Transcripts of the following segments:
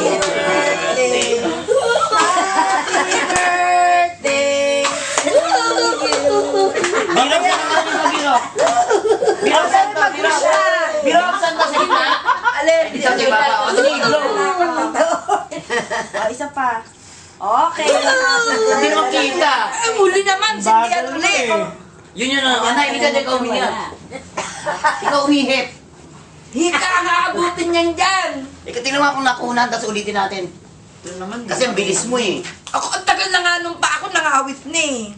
birthday. Happy birthday to you. Birok sa naman yung birok. Birok sa to, birok. Birok sa to sa gitna. Alin? Isa kay Papa. O, sige, blow. Isa pa. Okay. Hindi naman kita. Muli naman, sindihan ulit. Yun yun, anak, hindi ka dyan ka umiyak. Ikaw umihip. Hika ang aabutin niyan dyan. Ikaw tinawa kung nakunan, tapos ulitin natin. Ito naman. Kasi ang bilis mo eh. Ako, ang tagal na nga nung pa ako nangawit ni.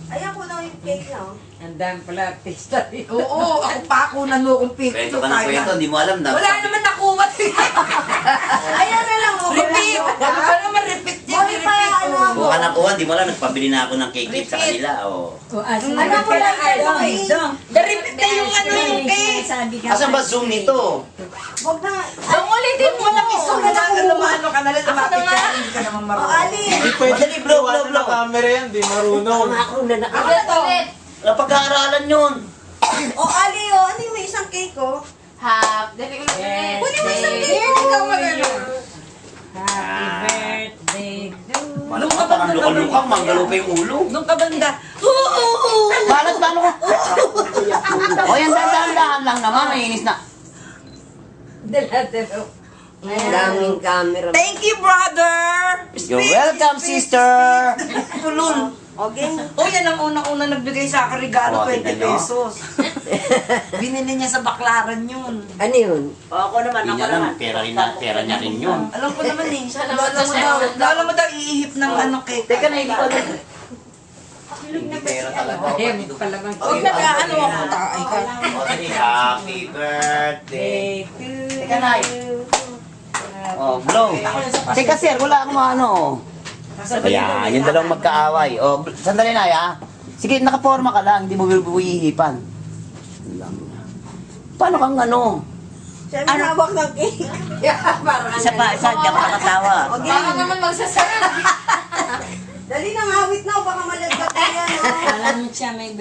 Ayan ko na yung cake na. Ang dami pala pista rin. Oo, ako pa ako nanukong picture. Kwento ka ng kwento, hindi mo alam na. Wala naman nakuha. Ayan na lang. Repeat. Ano ba naman repeat yan? Boy, pa, ano mo? Buka nakuha, hindi mo alam, nagpabili na ako ng cake sa kanila. Oh. Ano mo lang kayo? Repeat na yung ano yung cake. Asan ba zoom nito? Huwag na. Ang ulitin mo lang iso Huwag na na lumano ka na lang lumapit ka. Hindi ka naman O, marunong. Ali. Dali, blow, blow, blow. Camera yan, di marunong. Ulit. Napag-aaralan yun. O, Ali, o. Ano yung may isang cake, o? Kunin mo isang cake. Ikaw magano. Happy birthday to you. Malam ka, parang lukang-lukang, manggalo pa yung ulo. Nung kabanda. Balat, paano ka? O yan, dahan-dahan lang naman, mainis na. Dala-dala. Daming camera. Thank you, brother. You're welcome, sister. Tulun. Okay. Oh, yan ang unang-una nagbigay sa akin regalo, Oh, 20 tingnan nyo. pesos. Binili niya sa baklaran yun. Ano yun? Hindi niya alam, pera niya rin yun. Alam ko naman eh. Lalo mo daw iihip ng ano cake. Teka na, hindi ko alam. Hindi pera talaga. Ayun, pala bang Huwag nag-ano ako, taay ka. O, sige, happy birthday. to Teka, Nay. Oh, blow. Teka, sir, wala akong ano. Ayan, yung dalawang magkaaway. O, sandali na, ha? Sige, nakaporma ka lang, hindi mo buwihipan. Paano kang ano? Siya may hawak ng cake. Isa pa, isa, di ako nakatawa. Baka naman magsasarap. Dali na, ngawit na. Baka malagkat na yan, o. Alam mo siya may